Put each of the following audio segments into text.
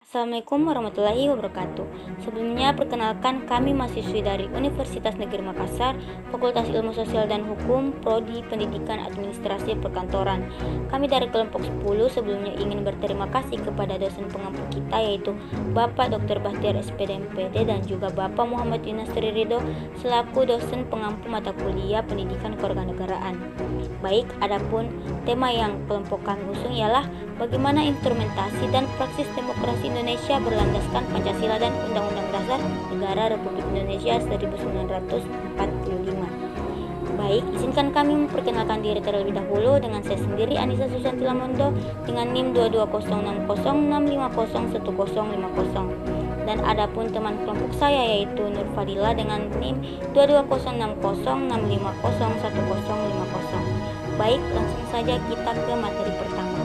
Assalamualaikum warahmatullahi wabarakatuh. Sebelumnya perkenalkan, kami mahasiswi dari Universitas Negeri Makassar, Fakultas Ilmu Sosial dan Hukum, Prodi Pendidikan Administrasi Perkantoran. Kami dari kelompok 10 sebelumnya ingin berterima kasih kepada dosen pengampu kita, yaitu Bapak Dr. Bahtiar SPD MPD dan juga Bapak Muhammad Yunastri Ridho selaku dosen pengampu mata kuliah Pendidikan Kewarganegaraan. Baik, adapun tema yang kelompok kami usung ialah bagaimana instrumentasi dan praksis demokrasi Indonesia berlandaskan Pancasila dan Undang-Undang Dasar Negara Republik Indonesia 1945. Baik, izinkan kami memperkenalkan diri terlebih dahulu dengan saya sendiri, Anissa Susanti Lamondo, dengan NIM 22060650150. Dan adapun teman kelompok saya yaitu Nur Fadila dengan NIM 22060650150. Baik, langsung saja kita ke materi pertama.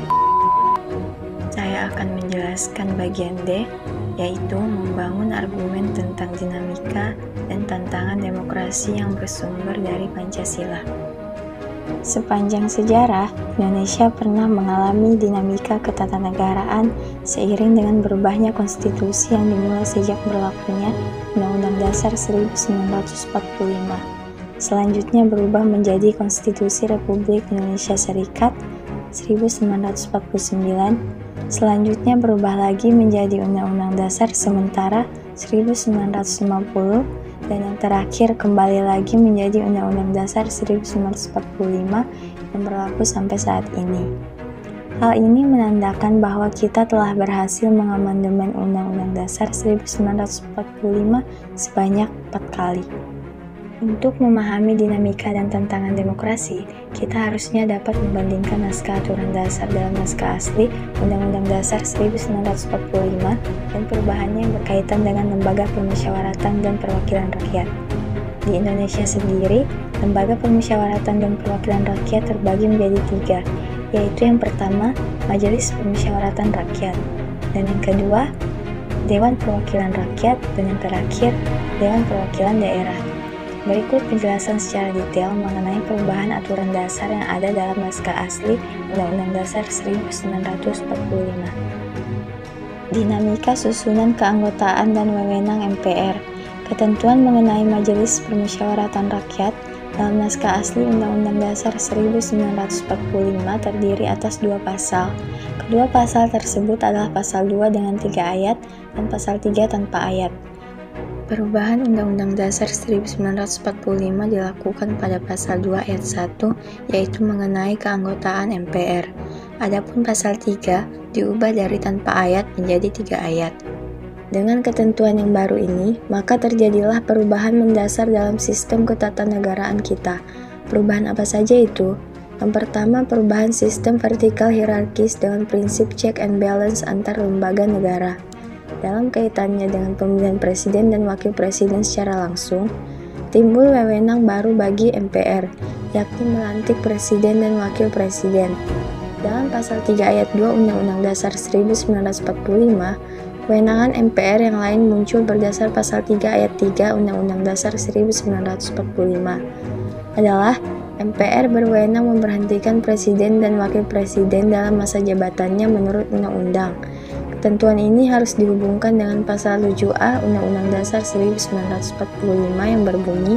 Saya akan menjelaskan bagian D, yaitu membangun argumen tentang dinamika dan tantangan demokrasi yang bersumber dari Pancasila. Sepanjang sejarah, Indonesia pernah mengalami dinamika ketatanegaraan seiring dengan berubahnya konstitusi yang dimulai sejak berlakunya Undang-Undang Dasar 1945. Selanjutnya berubah menjadi Konstitusi Republik Indonesia Serikat 1949, selanjutnya berubah lagi menjadi Undang-Undang Dasar Sementara 1950, dan yang terakhir kembali lagi menjadi Undang-Undang Dasar 1945 yang berlaku sampai saat ini. Hal ini menandakan bahwa kita telah berhasil mengamandemen Undang-Undang Dasar 1945 sebanyak 4 kali. Untuk memahami dinamika dan tantangan demokrasi, kita harusnya dapat membandingkan naskah aturan dasar dalam naskah asli Undang-Undang Dasar 1945 dan perubahannya yang berkaitan dengan lembaga permusyawaratan dan perwakilan rakyat. Di Indonesia sendiri, lembaga permusyawaratan dan perwakilan rakyat terbagi menjadi 3, yaitu yang pertama, Majelis Permusyawaratan Rakyat, dan yang kedua, Dewan Perwakilan Rakyat, dan yang terakhir, Dewan Perwakilan Daerah. Berikut penjelasan secara detail mengenai perubahan aturan dasar yang ada dalam naskah asli Undang-Undang Dasar 1945. Dinamika susunan keanggotaan dan wewenang MPR. Ketentuan mengenai Majelis Permusyawaratan Rakyat dalam naskah asli Undang-Undang Dasar 1945 terdiri atas 2 pasal. Kedua pasal tersebut adalah pasal 2 dengan 3 ayat dan pasal 3 tanpa ayat. Perubahan Undang-Undang Dasar 1945 dilakukan pada pasal 2 ayat 1, yaitu mengenai keanggotaan MPR. Adapun pasal 3 diubah dari tanpa ayat menjadi 3 ayat. Dengan ketentuan yang baru ini, maka terjadilah perubahan mendasar dalam sistem ketatanegaraan kita. Perubahan apa saja itu? Yang pertama, perubahan sistem vertikal hierarkis dengan prinsip check and balance antar lembaga negara. Dalam kaitannya dengan pemilihan presiden dan wakil presiden secara langsung, timbul wewenang baru bagi MPR, yakni melantik presiden dan wakil presiden. Dalam pasal 3 ayat 2 Undang-Undang Dasar 1945, kewenangan MPR yang lain muncul berdasar pasal 3 ayat 3 Undang-Undang Dasar 1945 adalah MPR berwenang memberhentikan presiden dan wakil presiden dalam masa jabatannya menurut undang-undang. Ketentuan ini harus dihubungkan dengan pasal 7A Undang-Undang Dasar 1945 yang berbunyi,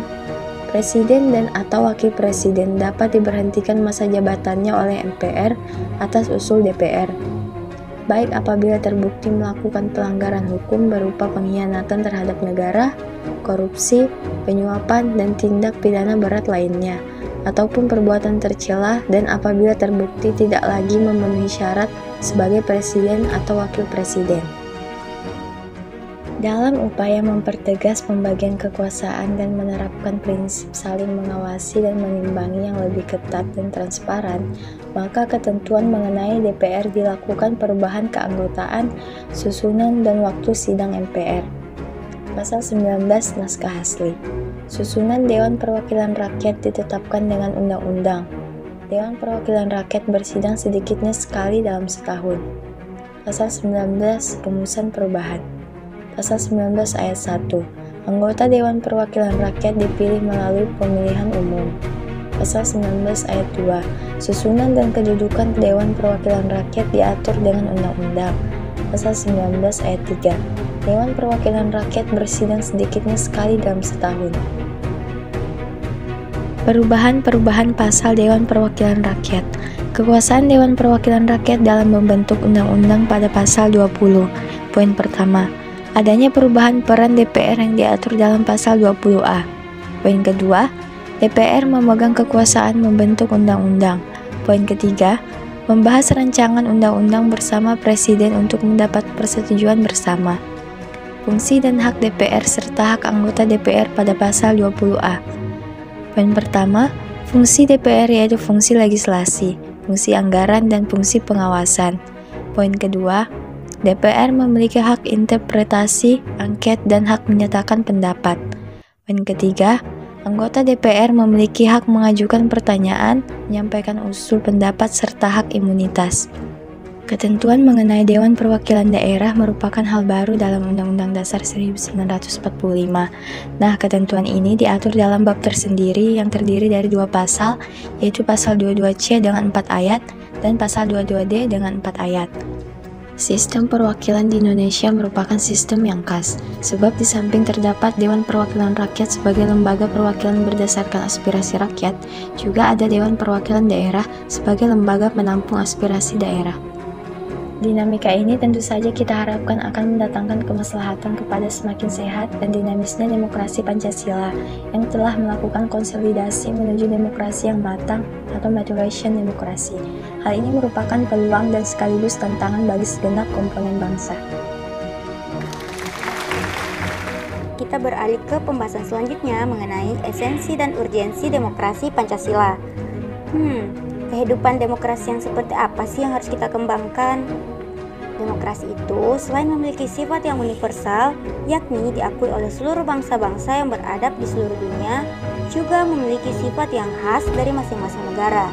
Presiden dan atau Wakil Presiden dapat diberhentikan masa jabatannya oleh MPR atas usul DPR, baik apabila terbukti melakukan pelanggaran hukum berupa pengkhianatan terhadap negara, korupsi, penyuapan, dan tindak pidana berat lainnya, ataupun perbuatan tercela, dan apabila terbukti tidak lagi memenuhi syarat sebagai presiden atau wakil presiden. Dalam upaya mempertegas pembagian kekuasaan dan menerapkan prinsip saling mengawasi dan menimbangi yang lebih ketat dan transparan, maka ketentuan mengenai DPR dilakukan perubahan keanggotaan, susunan, dan waktu sidang MPR. Pasal 19 naskah asli. Susunan Dewan Perwakilan Rakyat ditetapkan dengan undang-undang. Dewan Perwakilan Rakyat bersidang sedikitnya sekali dalam setahun. Pasal 19 Rumusan Perubahan. Pasal 19 ayat 1. Anggota Dewan Perwakilan Rakyat dipilih melalui pemilihan umum. Pasal 19 ayat 2. Susunan dan kedudukan Dewan Perwakilan Rakyat diatur dengan undang-undang. Pasal 19 ayat 3. Dewan Perwakilan Rakyat bersidang sedikitnya sekali dalam setahun. Perubahan pasal Dewan Perwakilan Rakyat. Kekuasaan Dewan Perwakilan Rakyat dalam membentuk undang-undang pada pasal 20. Poin pertama, adanya perubahan peran DPR yang diatur dalam pasal 20A. Poin kedua, DPR memegang kekuasaan membentuk undang-undang. Poin ketiga, membahas rancangan undang-undang bersama Presiden untuk mendapat persetujuan bersama. Fungsi dan hak DPR serta hak anggota DPR pada pasal 20A. Poin pertama, fungsi DPR yaitu fungsi legislasi, fungsi anggaran, dan fungsi pengawasan. Poin kedua, DPR memiliki hak interpretasi, angket, dan hak menyatakan pendapat. Poin ketiga, anggota DPR memiliki hak mengajukan pertanyaan, menyampaikan usul pendapat, serta hak imunitas. Ketentuan mengenai Dewan Perwakilan Daerah merupakan hal baru dalam Undang-Undang Dasar 1945. Nah, ketentuan ini diatur dalam bab tersendiri yang terdiri dari 2 pasal, yaitu pasal 22C dengan 4 ayat dan pasal 22D dengan 4 ayat. Sistem perwakilan di Indonesia merupakan sistem yang khas, sebab di samping terdapat Dewan Perwakilan Rakyat sebagai lembaga perwakilan berdasarkan aspirasi rakyat, juga ada Dewan Perwakilan Daerah sebagai lembaga penampung aspirasi daerah. Dinamika ini tentu saja kita harapkan akan mendatangkan kemaslahatan kepada semakin sehat dan dinamisnya demokrasi Pancasila yang telah melakukan konsolidasi menuju demokrasi yang matang atau maturation demokrasi. Hal ini merupakan peluang dan sekaligus tantangan bagi segenap komponen bangsa. Kita beralih ke pembahasan selanjutnya mengenai esensi dan urgensi demokrasi Pancasila. Kehidupan demokrasi yang seperti apa sih yang harus kita kembangkan? Demokrasi itu selain memiliki sifat yang universal, yakni diakui oleh seluruh bangsa-bangsa yang beradab di seluruh dunia, juga memiliki sifat yang khas dari masing-masing negara.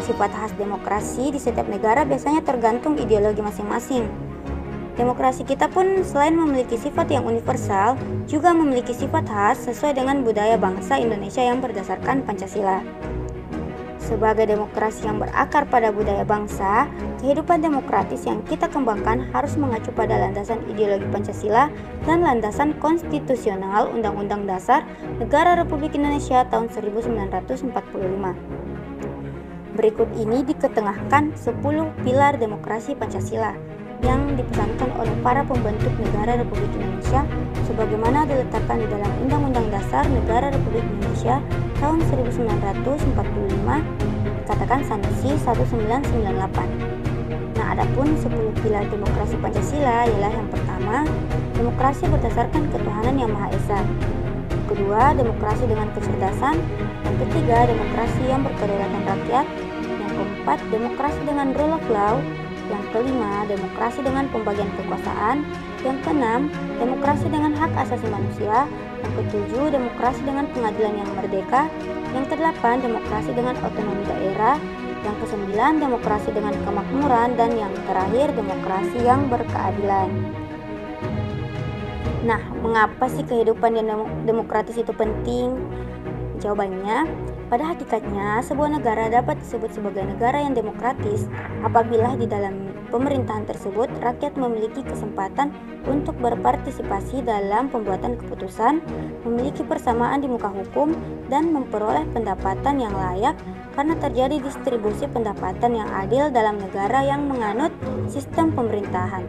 Sifat khas demokrasi di setiap negara biasanya tergantung ideologi masing-masing. Demokrasi kita pun selain memiliki sifat yang universal, juga memiliki sifat khas sesuai dengan budaya bangsa Indonesia yang berdasarkan Pancasila. Sebagai demokrasi yang berakar pada budaya bangsa, kehidupan demokratis yang kita kembangkan harus mengacu pada landasan ideologi Pancasila dan landasan konstitusional Undang-Undang Dasar Negara Republik Indonesia tahun 1945. Berikut ini diketengahkan 10 pilar demokrasi Pancasila yang dipesankan oleh para pembentuk negara Republik Indonesia sebagaimana diletakkan di dalam Undang-Undang Dasar Negara Republik Indonesia tahun 1945, katakan Sanusi 1998. Nah, adapun 10 pilar demokrasi Pancasila ialah yang pertama, demokrasi berdasarkan ketuhanan yang Maha Esa. Kedua, demokrasi dengan kecerdasan. Yang ketiga, demokrasi yang berkedaulatan rakyat. Yang keempat, demokrasi dengan rule of law. Yang kelima, demokrasi dengan pembagian kekuasaan. Yang keenam, demokrasi dengan hak asasi manusia. Yang ketujuh, demokrasi dengan pengadilan yang merdeka. Yang kedelapan, demokrasi dengan otonomi daerah. Yang kesembilan, demokrasi dengan kemakmuran. Dan yang terakhir, demokrasi yang berkeadilan. Nah, mengapa sih kehidupan yang demokratis itu penting? Jawabannya, pada hakikatnya sebuah negara dapat disebut sebagai negara yang demokratis apabila di dalam pemerintahan tersebut rakyat memiliki kesempatan untuk berpartisipasi dalam pembuatan keputusan, memiliki persamaan di muka hukum, dan memperoleh pendapatan yang layak karena terjadi distribusi pendapatan yang adil dalam negara yang menganut sistem pemerintahan.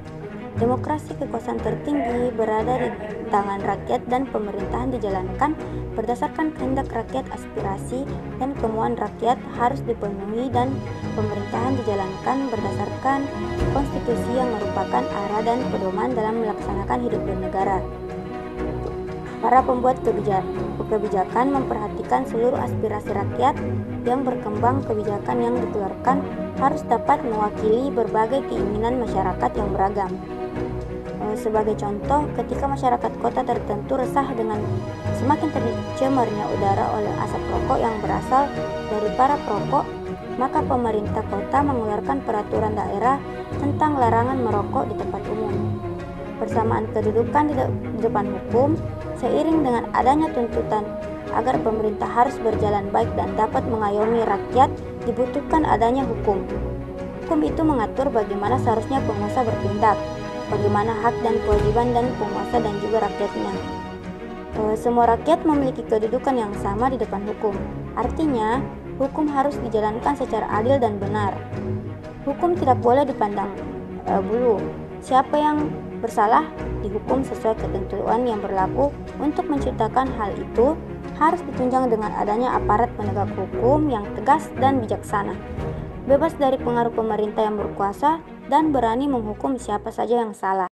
Demokrasi kekuasaan tertinggi berada di tangan rakyat dan pemerintahan dijalankan berdasarkan kehendak rakyat, aspirasi dan kemauan rakyat harus dipenuhi dan pemerintahan dijalankan berdasarkan konstitusi yang merupakan arah dan pedoman dalam melaksanakan hidup bernegara. Para pembuat kebijakan memperhatikan seluruh aspirasi rakyat yang berkembang. Kebijakan yang dikeluarkan harus dapat mewakili berbagai keinginan masyarakat yang beragam. Sebagai contoh, ketika masyarakat kota tertentu resah dengan semakin tercemarnya udara oleh asap rokok yang berasal dari para perokok, maka pemerintah kota mengeluarkan peraturan daerah tentang larangan merokok di tempat umum. Persamaan kedudukan di depan hukum, seiring dengan adanya tuntutan agar pemerintah harus berjalan baik dan dapat mengayomi rakyat, dibutuhkan adanya hukum. Hukum itu mengatur bagaimana seharusnya penguasa bertindak. bagaimana hak dan kewajiban dan penguasa dan juga rakyatnya. Semua rakyat memiliki kedudukan yang sama di depan hukum. Artinya, hukum harus dijalankan secara adil dan benar. Hukum tidak boleh dipandang bulu. Siapa yang bersalah dihukum sesuai ketentuan yang berlaku. Untuk menciptakan hal itu harus ditunjang dengan adanya aparat penegak hukum yang tegas dan bijaksana, bebas dari pengaruh pemerintah yang berkuasa, dan berani menghukum siapa saja yang salah.